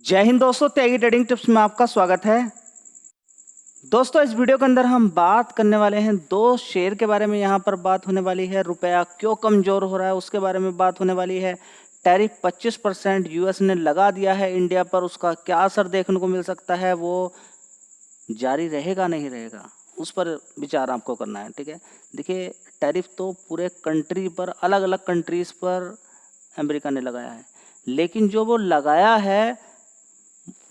जय हिंद दोस्तों, त्यागी trading tips में आपका स्वागत है। दोस्तों, इस वीडियो के अंदर हम बात करने वाले हैं दो शेयर के बारे में। यहाँ पर बात होने वाली है रुपया क्यों कमजोर हो रहा है उसके बारे में बात होने वाली है। टैरिफ 25% यूएस ने लगा दिया है इंडिया पर, उसका क्या असर देखने को मिल सकता है, वो जारी रहेगा नहीं रहेगा, उस पर विचार आपको करना है। ठीक है, देखिए टैरिफ तो पूरे कंट्री पर, अलग अलग कंट्रीज पर अमेरिका ने लगाया है, लेकिन जो वो लगाया है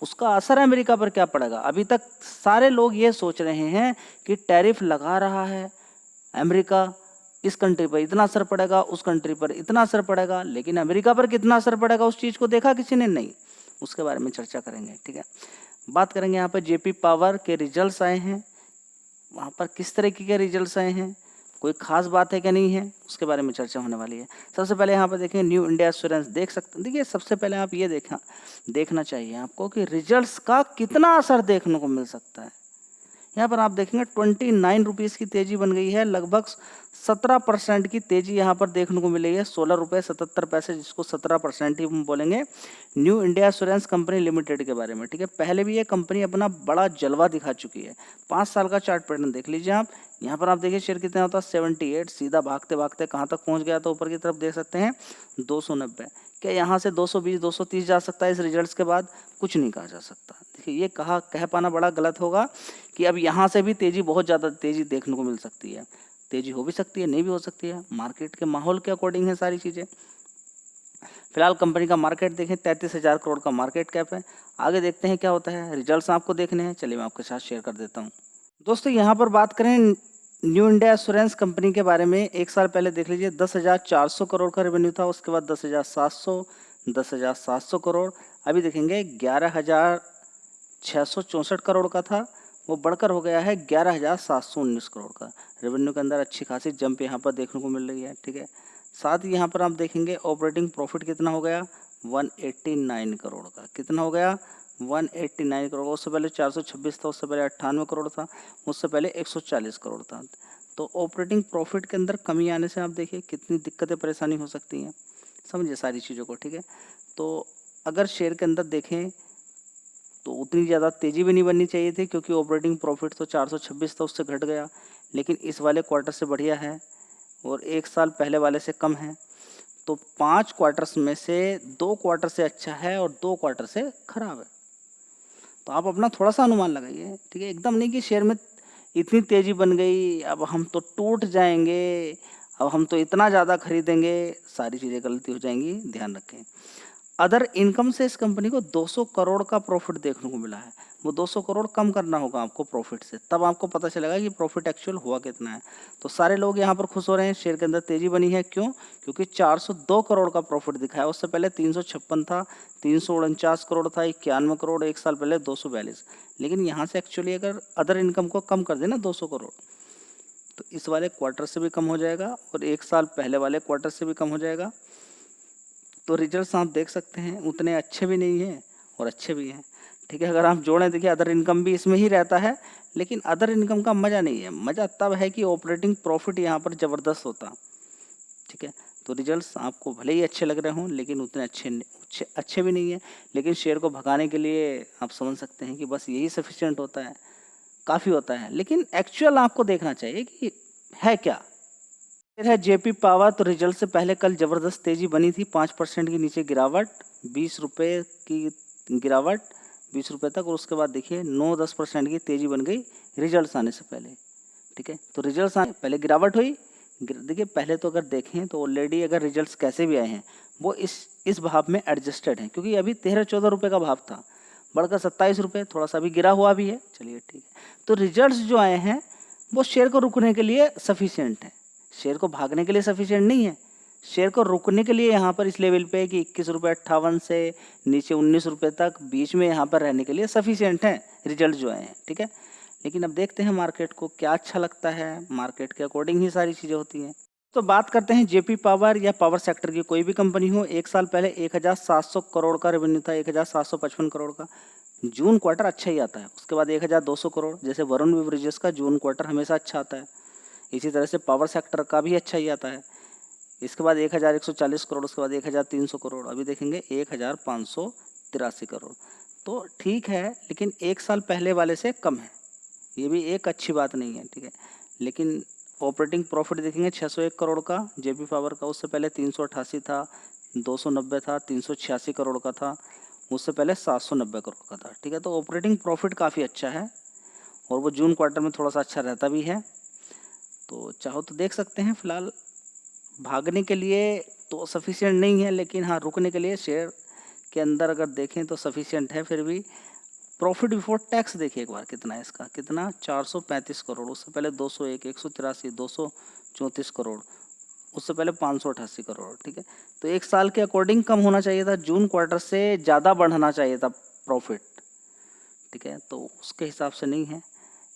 उसका असर अमेरिका पर क्या पड़ेगा। अभी तक सारे लोग ये सोच रहे हैं कि टैरिफ लगा रहा है अमेरिका, इस कंट्री पर इतना असर पड़ेगा, उस कंट्री पर इतना असर पड़ेगा, लेकिन अमेरिका पर कितना असर पड़ेगा उस चीज़ को देखा किसी ने नहीं। उसके बारे में चर्चा करेंगे। ठीक है, बात करेंगे यहाँ पर जेपी पावर के रिजल्ट्स आए हैं, वहाँ पर किस तरीके के रिजल्ट्स आए हैं, कोई खास बात है क्या नहीं है, उसके बारे में चर्चा होने वाली है। सबसे पहले यहाँ पर देखें न्यू इंडिया एश्योरेंस, देख सकते हैं। देखिए सबसे पहले आप ये देखना चाहिए आपको कि रिजल्ट्स का कितना असर देखने को मिल सकता है। यहाँ पर आप देखेंगे 29 रुपीज़ की तेजी बन गई है, लगभग 17% की तेजी यहाँ पर देखने को मिली है। 16 रुपये 77 पैसे, जिसको 17% ही हम बोलेंगे new India assurance company limited के बारे में। ठीक है, पहले भी ये कंपनी अपना बड़ा जलवा दिखा चुकी है। 5 साल का चार्ट पैटर्न देख लीजिए आप। यहाँ पर आप देखिए शेयर कितना होता है 78, सीधा भागते भागते कहाँ तक पहुँच गया था, ऊपर की तरफ देख सकते हैं 290। क्या यहाँ से 220 230 जा सकता है इस रिजल्ट्स के बाद? कुछ नहीं कहा जा सकता। देखिए ये कह पाना बड़ा गलत होगा कि अब यहाँ से भी तेज़ी, बहुत ज़्यादा तेज़ी देखने को मिल सकती है। तेज़ी हो भी सकती है, नहीं भी हो सकती है, मार्केट के माहौल के अकॉर्डिंग है सारी चीज़ें। फिलहाल कंपनी का मार्केट देखें 33,000 करोड़ का मार्केट कैप है। आगे देखते हैं क्या होता है, रिजल्ट्स आपको देखने हैं, चलिए मैं आपके साथ शेयर कर देता हूँ। दोस्तों यहाँ पर बात करें न्यू इंडिया एश्योरेंस कंपनी के बारे में, एक साल पहले देख लीजिए 10,400 करोड़ का रेवेन्यू था, उसके बाद 10,700 करोड़, अभी देखेंगे 11,664 करोड़ का था, वो बढ़कर हो गया है 11,719 करोड़ का। रेवेन्यू के अंदर अच्छी खासी जंप यहाँ पर देखने को मिल रही है। ठीक है, साथ ही यहाँ पर आप देखेंगे ऑपरेटिंग प्रॉफिट कितना हो गया 189 करोड़ का। कितना हो गया 189 करोड़। उससे पहले 426 था, उससे पहले 98 करोड़ था, उससे पहले 140 करोड़ था। तो ऑपरेटिंग प्रॉफिट के अंदर कमी आने से आप देखिए कितनी दिक्कतें परेशानी हो सकती हैं, समझिए सारी चीज़ों को। ठीक है, तो अगर शेयर के अंदर देखें तो उतनी ज़्यादा तेज़ी भी नहीं बननी चाहिए थी, क्योंकि ऑपरेटिंग प्रॉफिट तो 426 था, उससे घट गया, लेकिन इस वाले क्वार्टर से बढ़िया है और एक साल पहले वाले से कम है। तो 5 क्वार्टर्स में से 2 क्वार्टर से अच्छा है और 2 क्वार्टर से खराब है। तो आप अपना थोड़ा सा अनुमान लगाइए। ठीक है, एकदम नहीं कि शेयर में इतनी तेज़ी बन गई अब हम तो टूट जाएंगे, अब हम तो इतना ज़्यादा खरीदेंगे, सारी चीज़ें गलती हो जाएंगी, ध्यान रखें। अदर इनकम से इस कंपनी को 200 करोड़ का प्रॉफिट देखने को मिला है। वो 200 करोड़ कम करना होगा आपको प्रॉफिट से, तब आपको पता चलेगा कि प्रॉफिट एक्चुअल हुआ कितना है। तो सारे लोग यहाँ पर खुश हो रहे हैं, शेयर के अंदर तेज़ी बनी है। क्यों? क्योंकि 402 करोड़ का प्रॉफिट दिखाया, उससे पहले 356 था, 349 करोड़ था, 91 करोड़ एक साल पहले, 242। लेकिन यहाँ से एक्चुअली अगर अदर इनकम को कम कर देना 200 करोड़, तो इस वाले क्वार्टर से भी कम हो जाएगा और एक साल पहले वाले क्वार्टर से भी कम हो जाएगा। तो रिजल्ट्स आप देख सकते हैं उतने अच्छे भी नहीं हैं और अच्छे भी हैं। ठीक है, अगर आप जोड़ें, देखिए अदर इनकम भी इसमें ही रहता है, लेकिन अदर इनकम का मज़ा नहीं है। मज़ा तब है कि ऑपरेटिंग प्रॉफिट यहाँ पर ज़बरदस्त होता। ठीक है, तो रिजल्ट्स आपको भले ही अच्छे लग रहे हों, लेकिन उतने अच्छे भी नहीं है। लेकिन शेयर को भगाने के लिए आप समझ सकते हैं कि बस यही सफिशिएंट होता है, काफ़ी होता है। लेकिन एक्चुअल आपको देखना चाहिए कि है क्या। फिर है जेपी पावर, तो रिजल्ट से पहले कल ज़बरदस्त तेज़ी बनी थी, 5% की नीचे गिरावट, 20 रुपये की गिरावट 20 रुपये तक, और उसके बाद देखिए 9-10% की तेज़ी बन गई रिजल्ट्स आने से पहले। ठीक है, तो रिजल्ट्स आने पहले गिरावट हुई। देखिए पहले तो अगर देखें तो ऑलरेडी अगर रिजल्ट्स कैसे भी आए हैं वो इस भाव में एडजस्टेड हैं, क्योंकि अभी 13-14 रुपये का भाव था, बढ़कर 27 रुपये, थोड़ा सा भी गिरा हुआ भी है। चलिए ठीक है, तो रिजल्ट्स जो आए हैं वो शेयर को रुकने के लिए सफिशिएंट है, शेयर को भागने के लिए सफिशिएंट नहीं है। शेयर को रुकने के लिए यहाँ पर इस लेवल पे कि 21.58 से नीचे 19 रुपये तक बीच में यहाँ पर रहने के लिए सफिशिएंट है रिजल्ट जो आए हैं। ठीक है, लेकिन अब देखते हैं मार्केट को क्या अच्छा लगता है, मार्केट के अकॉर्डिंग ही सारी चीज़ें होती हैं। तो बात करते हैं जेपी पावर या पावर सेक्टर की कोई भी कंपनी हो। एक साल पहले 1,700 करोड़ का रेवेन्यू था, 1,755 करोड़ का। जून क्वार्टर अच्छा ही आता है, उसके बाद 1,200 करोड़, जैसे वरुण बेवरेजेस का जून क्वार्टर हमेशा अच्छा आता है, इसी तरह से पावर सेक्टर का भी अच्छा ही आता है। इसके बाद 1,140 करोड़, उसके बाद 1,300 करोड़, अभी देखेंगे 1,583 करोड़। तो ठीक है, लेकिन 1 साल पहले वाले से कम है, ये भी एक अच्छी बात नहीं है, ठीक है। लेकिन ऑपरेटिंग प्रॉफिट देखेंगे 601 करोड़ का जेपी पावर का, उससे पहले 388 था, 290 था, 386 करोड़ का था, उससे पहले 790 करोड़ का था, ठीक है। तो ऑपरेटिंग प्रॉफिट काफ़ी अच्छा है और वो जून क्वार्टर में थोड़ा सा अच्छा रहता भी है। तो चाहो तो देख सकते हैं। फिलहाल भागने के लिए तो सफिशिएंट नहीं है, लेकिन हाँ रुकने के लिए शेयर के अंदर अगर देखें तो सफिशिएंट है। फिर भी प्रॉफिट बिफोर टैक्स देखिए एक बार कितना है इसका, कितना 435 करोड़, उससे पहले 201, 183, 234 करोड़, उससे पहले 588 करोड़, ठीक है। तो 1 साल के अकॉर्डिंग कम होना चाहिए था, जून क्वार्टर से ज़्यादा बढ़ना चाहिए था प्रॉफिट, ठीक है। तो उसके हिसाब से नहीं है।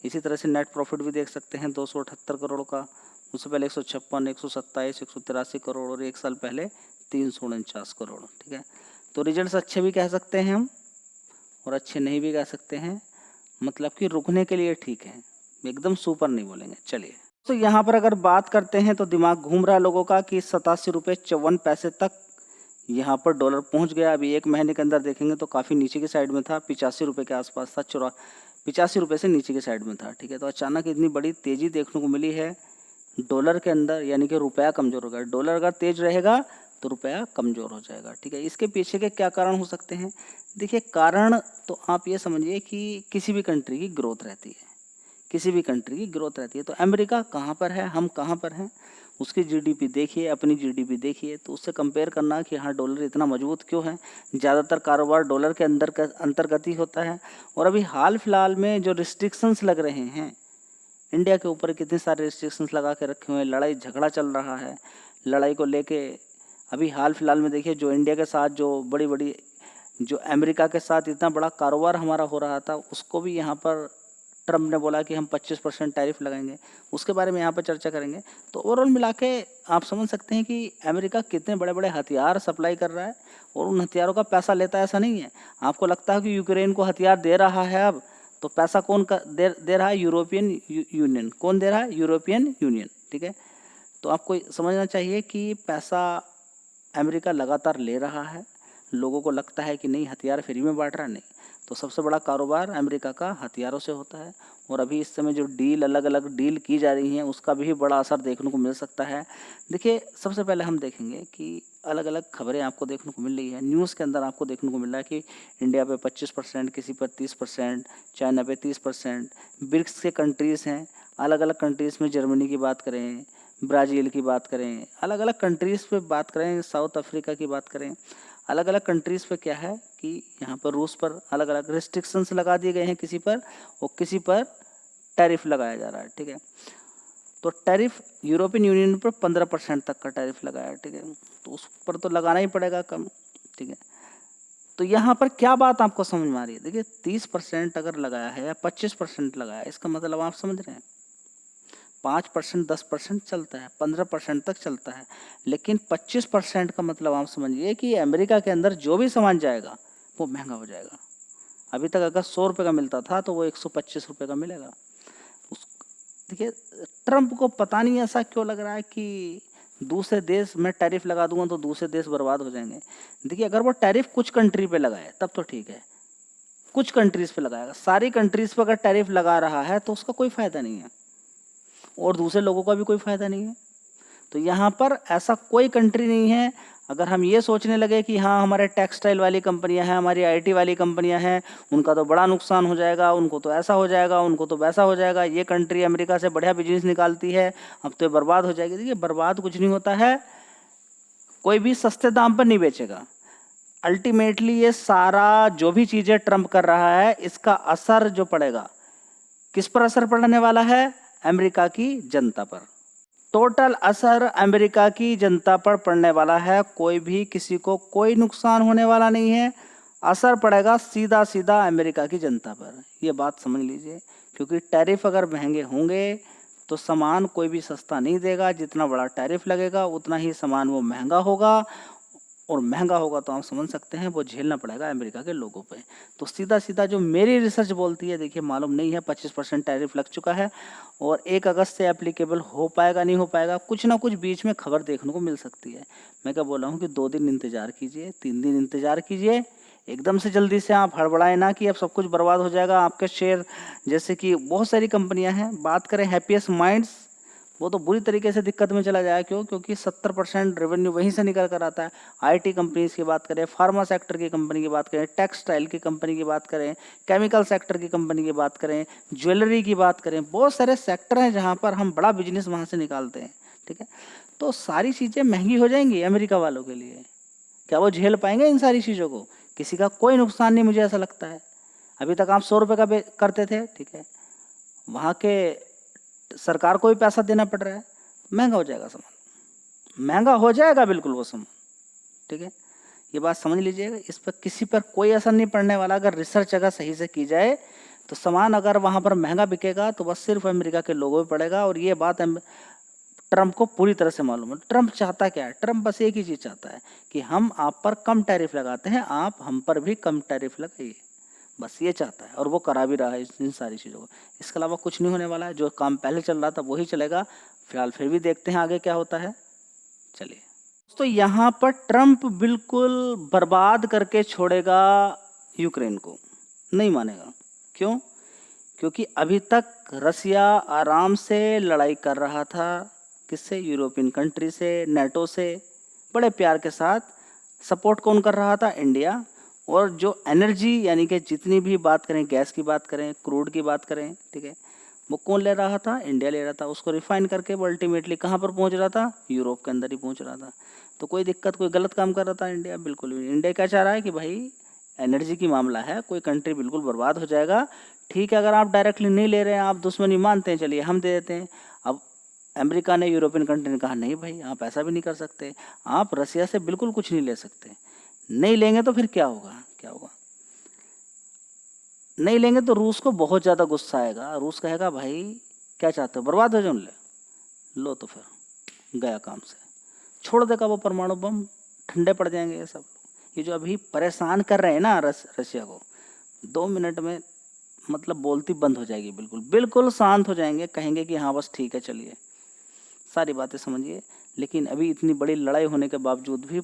इसी तरह से नेट प्रॉफिट भी देख सकते हैं 278 करोड़ का, उससे पहले 156, 127, 183 करोड़ और 1 साल पहले 349 करोड़, ठीक है। तो रिजल्ट्स अच्छे भी कह सकते हैं हम और अच्छे नहीं भी कह सकते हैं, मतलब कि रुकने के लिए ठीक है, एकदम सुपर नहीं बोलेंगे। चलिए, तो यहाँ पर अगर बात करते हैं तो दिमाग घूम रहा है लोगों का कि 87 रुपये 54 पैसे तक यहाँ पर डॉलर पहुँच गया। अभी 1 महीने के अंदर देखेंगे तो काफ़ी नीचे की साइड में था, 85 रुपये के आसपास था, 85 रुपये से नीचे की साइड में था, ठीक है। तो अचानक इतनी बड़ी तेज़ी देखने को मिली है डॉलर के अंदर, यानी कि रुपया कमज़ोर हो गया। डॉलर अगर तेज रहेगा तो रुपया कमज़ोर हो जाएगा, ठीक है। इसके पीछे के क्या कारण हो सकते हैं? देखिए, कारण तो आप ये समझिए कि किसी भी कंट्री की ग्रोथ रहती है, किसी भी कंट्री की ग्रोथ रहती है। तो अमेरिका कहाँ पर है, हम कहाँ पर हैं, उसकी जीडीपी देखिए, अपनी जीडीपी देखिए, तो उससे कंपेयर करना कि हाँ डॉलर इतना मजबूत क्यों है। ज़्यादातर कारोबार डॉलर के अंदर का अंतर्गत ही होता है। और अभी हाल फिलहाल में जो रिस्ट्रिक्शंस लग रहे हैं इंडिया के ऊपर, कितने सारे रिस्ट्रिक्शंस लगा के रखे हुए हैं, लड़ाई झगड़ा चल रहा है, लड़ाई को लेके अभी हाल फिलहाल में देखिए जो इंडिया के साथ जो बड़ी बड़ी जो अमेरिका के साथ इतना बड़ा कारोबार हमारा हो रहा था, उसको भी यहाँ पर ट्रम्प ने बोला कि हम 25% टैरिफ लगाएंगे, उसके बारे में यहाँ पर चर्चा करेंगे। तो ओवरऑल मिला के आप समझ सकते हैं कि अमेरिका कितने बड़े बड़े हथियार सप्लाई कर रहा है और उन हथियारों का पैसा लेता है, ऐसा नहीं है। आपको लगता है कि यूक्रेन को हथियार दे रहा है अब, तो पैसा कौन दे रहा है? European union. कौन दे रहा है? यूरोपियन यूनियन, ठीक है। तो आपको समझना चाहिए कि पैसा अमेरिका लगातार ले रहा है। लोगों को लगता है कि नहीं हथियार फ्री में बांट रहा, नहीं। तो सबसे बड़ा कारोबार अमेरिका का हथियारों से होता है। और अभी इस समय जो डील अलग अलग डील की जा रही हैं उसका भी बड़ा असर देखने को मिल सकता है। देखिए, सबसे पहले हम देखेंगे कि अलग अलग खबरें आपको देखने को मिल रही है। न्यूज़ के अंदर आपको देखने को मिल रहा है कि इंडिया पे 25%, किसी पर 30%, चाइना पे 30%। ब्रिक्स के कंट्रीज़ हैं, अलग अलग कंट्रीज़ में जर्मनी की बात करें, ब्राज़ील की बात करें, अलग अलग कंट्रीज़ पे बात करें, साउथ अफ्रीका की बात करें, अलग अलग कंट्रीज़ पे क्या है कि यहाँ पर रूस पर अलग अलग रिस्ट्रिक्शंस लगा दिए गए हैं किसी पर, और किसी पर टैरिफ लगाया जा रहा है, ठीक है। तो टैरिफ यूरोपियन यूनियन पर 15% तक का टैरिफ लगाया है, ठीक है। तो उस पर तो लगाना ही पड़ेगा कम, ठीक है। तो यहाँ पर क्या बात आपको समझ में आ रही है? देखिए, 30% अगर लगाया है या 25% लगाया है, इसका मतलब आप समझ रहे हैं 5%, 10% चलता है, 15% तक चलता है, लेकिन 25% का मतलब आप समझिए कि अमेरिका के अंदर जो भी सामान जाएगा वो महंगा हो जाएगा। अभी तक अगर 100 रुपये का मिलता था तो वो 125 रुपये का मिलेगा। देखिए, ट्रंप को पता नहीं ऐसा क्यों लग रहा है कि दूसरे देश में टैरिफ लगा दूंगा तो दूसरे देश बर्बाद हो जाएंगे। देखिए, अगर वो टैरिफ कुछ कंट्री पे लगाए तब तो ठीक है, कुछ कंट्रीज़ पे लगाएगा। सारी कंट्रीज़ पे अगर टैरिफ लगा रहा है तो उसका कोई फ़ायदा नहीं है और दूसरे लोगों का भी कोई फ़ायदा नहीं है। तो यहाँ पर ऐसा कोई कंट्री नहीं है। अगर हम ये सोचने लगे कि हाँ हमारे टेक्सटाइल वाली कंपनियां हैं, हमारी आईटी वाली कंपनियां हैं, उनका तो बड़ा नुकसान हो जाएगा, उनको तो ऐसा हो जाएगा, उनको तो वैसा हो जाएगा, ये कंट्री अमेरिका से बढ़िया बिजनेस निकालती है, अब तो बर्बाद हो जाएगी। देखिए, बर्बाद कुछ नहीं होता है, कोई भी सस्ते दाम पर नहीं बेचेगा। अल्टीमेटली ये सारा जो भी चीज़ें ट्रंप कर रहा है, इसका असर जो पड़ेगा, किस पर असर पड़ने वाला है? अमेरिका की जनता पर। टोटल असर अमेरिका की जनता पर पड़ने वाला है। कोई भी किसी को कोई नुकसान होने वाला नहीं है, असर पड़ेगा सीधा सीधा अमेरिका की जनता पर। ये बात समझ लीजिए, क्योंकि टैरिफ अगर महंगे होंगे तो सामान कोई भी सस्ता नहीं देगा। जितना बड़ा टैरिफ लगेगा उतना ही सामान वो महंगा होगा, और महंगा होगा तो आप समझ सकते हैं वो झेलना पड़ेगा अमेरिका के लोगों पे। तो सीधा सीधा जो मेरी रिसर्च बोलती है, देखिए मालूम नहीं है, 25% टैरिफ लग चुका है और 1 अगस्त से एप्लीकेबल हो पाएगा नहीं हो पाएगा, कुछ ना कुछ बीच में खबर देखने को मिल सकती है। मैं क्या बोल रहा हूँ कि 2 दिन इंतज़ार कीजिए, 3 दिन इंतज़ार कीजिए, एकदम से जल्दी से आप हड़बड़ाएं ना कि अब सब कुछ बर्बाद हो जाएगा आपके शेयर। जैसे कि बहुत सारी कंपनियां हैं, बात करें हैप्पीएस्ट माइंड्स, वो तो बुरी तरीके से दिक्कत में चला जाएगा। क्यों? क्योंकि 70% रेवेन्यू वहीं से निकल कर आता है। आईटी कंपनीज की बात करें, फार्मा सेक्टर की कंपनी की बात करें, टेक्सटाइल की कंपनी की बात करें, केमिकल सेक्टर की कंपनी की बात करें, ज्वेलरी की बात करें, बहुत सारे सेक्टर हैं जहाँ पर हम बड़ा बिजनेस वहाँ से निकालते हैं। ठीक है, तो सारी चीज़ें महंगी हो जाएंगी अमेरिका वालों के लिए। क्या वो झेल पाएंगे इन सारी चीज़ों को? किसी का कोई नुकसान नहीं, मुझे ऐसा लगता है। अभी तक आप 100 रुपये का करते थे, ठीक है, वहाँ के सरकार को भी पैसा देना पड़ रहा है, महंगा हो जाएगा सामान, महंगा हो जाएगा बिल्कुल वो सामान। ठीक है, ये बात समझ लीजिएगा, इस पर किसी पर कोई असर नहीं पड़ने वाला। अगर रिसर्च अगर सही से की जाए तो सामान अगर वहाँ पर महंगा बिकेगा तो बस सिर्फ अमेरिका के लोगों पे पड़ेगा। और ये बात ट्रंप को पूरी तरह से मालूम है। ट्रंप चाहता क्या है? ट्रंप बस एक ही चीज़ चाहता है कि हम आप पर कम टैरिफ लगाते हैं, आप हम पर भी कम टैरिफ लगाइए, बस ये चाहता है। और वो करा भी रहा है इन सारी चीज़ों को। इसके अलावा कुछ नहीं होने वाला है। जो काम पहले चल रहा था वही चलेगा फिलहाल। फिर भी देखते हैं आगे क्या होता है। चलिए तो यहाँ पर ट्रंप बिल्कुल बर्बाद करके छोड़ेगा यूक्रेन को, नहीं मानेगा। क्यों? क्योंकि अभी तक रसिया आराम से लड़ाई कर रहा था, किससे? यूरोपियन कंट्री से, नेटो से, बड़े प्यार के साथ। सपोर्ट कौन कर रहा था? इंडिया। और जो एनर्जी यानी कि जितनी भी बात करें, गैस की बात करें, क्रूड की बात करें, ठीक है, वो कौन ले रहा था? इंडिया ले रहा था। उसको रिफाइन करके वो अल्टीमेटली कहाँ पर पहुँच रहा था? यूरोप के अंदर ही पहुँच रहा था। तो कोई दिक्कत, कोई गलत काम कर रहा था इंडिया? बिल्कुल भी। इंडिया क्या चाह रहा है कि भाई एनर्जी की मामला है, कोई कंट्री बिल्कुल बर्बाद हो जाएगा। ठीक है, अगर आप डायरेक्टली नहीं ले रहे हैं, आप दुश्मनी मानते हैं, चलिए हम दे देते हैं। अब अमेरिका ने, यूरोपियन कंट्री ने कहा नहीं भाई, आप ऐसा भी नहीं कर सकते, आप रसिया से बिल्कुल कुछ नहीं ले सकते। नहीं लेंगे तो फिर क्या होगा? क्या होगा? नहीं लेंगे तो रूस को बहुत ज़्यादा गुस्सा आएगा। रूस कहेगा भाई क्या चाहते हो, बर्बाद हो जाओ? लो तो फिर गया काम से, छोड़ देगा वो परमाणु बम, ठंडे पड़ जाएंगे ये सब। ये जो अभी परेशान कर रहे हैं ना रसिया को, 2 मिनट में मतलब बोलती बंद हो जाएगी, बिल्कुल बिल्कुल शांत हो जाएंगे, कहेंगे कि हाँ बस ठीक है चलिए, सारी बातें समझिए। लेकिन अभी इतनी बड़ी लड़ाई होने के बावजूद भी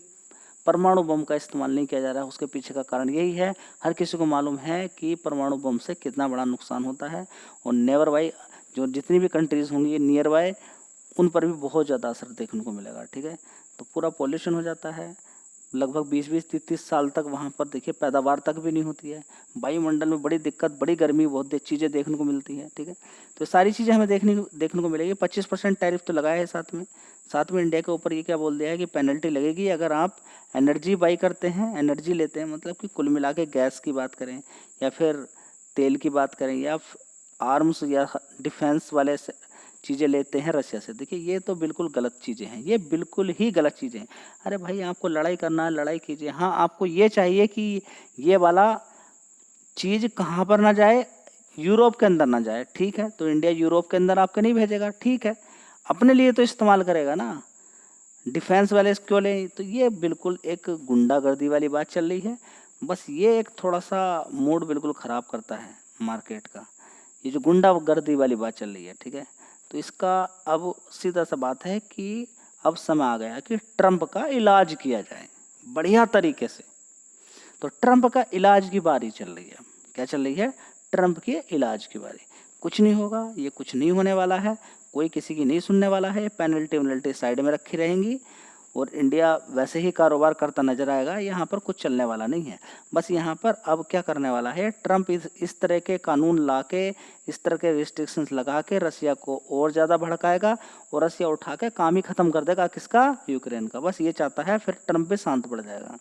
परमाणु बम का इस्तेमाल नहीं किया जा रहा है। उसके पीछे का कारण यही है, हर किसी को मालूम है कि परमाणु बम से कितना बड़ा नुकसान होता है। और नेवर बाई जो जितनी भी कंट्रीज़ होंगी नियर बाय, उन पर भी बहुत ज़्यादा असर देखने को मिलेगा। ठीक है, तो पूरा पॉल्यूशन हो जाता है। लगभग 20-20, 30-30 साल तक वहाँ पर देखिए पैदावार तक भी नहीं होती है। वायुमंडल में बड़ी दिक्कत, बड़ी गर्मी, बहुत चीज़ें देखने को मिलती है। ठीक है, तो सारी चीज़ें हमें देखने को मिलेगी। 25% टैरिफ तो लगाया है साथ में इंडिया के ऊपर ये क्या बोल दिया है कि पेनल्टी लगेगी अगर आप एनर्जी बाई करते हैं, एनर्जी लेते हैं, मतलब कि कुल मिला के गैस की बात करें या फिर तेल की बात करें या आर्म्स या डिफेंस वाले चीज़ें लेते हैं रसिया से। देखिए ये तो बिल्कुल गलत चीज़ें हैं, ये बिल्कुल ही गलत चीज़ें हैं। अरे भाई आपको लड़ाई करना है, लड़ाई कीजिए। हाँ, आपको ये चाहिए कि ये वाला चीज़ कहाँ पर ना जाए, यूरोप के अंदर ना जाए। ठीक है, तो इंडिया यूरोप के अंदर आपके नहीं भेजेगा, ठीक है, अपने लिए तो इस्तेमाल करेगा ना, डिफेंस वाले क्यों लें? तो ये बिल्कुल एक गुंडागर्दी वाली बात चल रही है। बस ये एक थोड़ा सा मूड बिल्कुल ख़राब करता है मार्केट का, ये जो गुंडागर्दी वाली बात चल रही है। ठीक है, तो इसका अब सीधा सा बात है कि अब समय आ गया कि ट्रंप का इलाज किया जाए बढ़िया तरीके से। तो ट्रंप का इलाज की बारी चल रही है। क्या चल रही है? ट्रंप के इलाज की बारी। कुछ नहीं होगा, ये कुछ नहीं होने वाला है, कोई किसी की नहीं सुनने वाला है। पेनल्टी वेनल्टी साइड में रखी रहेंगी और इंडिया वैसे ही कारोबार करता नजर आएगा। यहाँ पर कुछ चलने वाला नहीं है। बस यहाँ पर अब क्या करने वाला है, ट्रंप इस तरह के कानून ला के, इस तरह के रिस्ट्रिक्शंस लगा के रसिया को और ज़्यादा भड़काएगा और रसिया उठा के काम ही खत्म कर देगा। किसका? यूक्रेन का। बस ये चाहता है, फिर ट्रंप भी शांत पड़ जाएगा।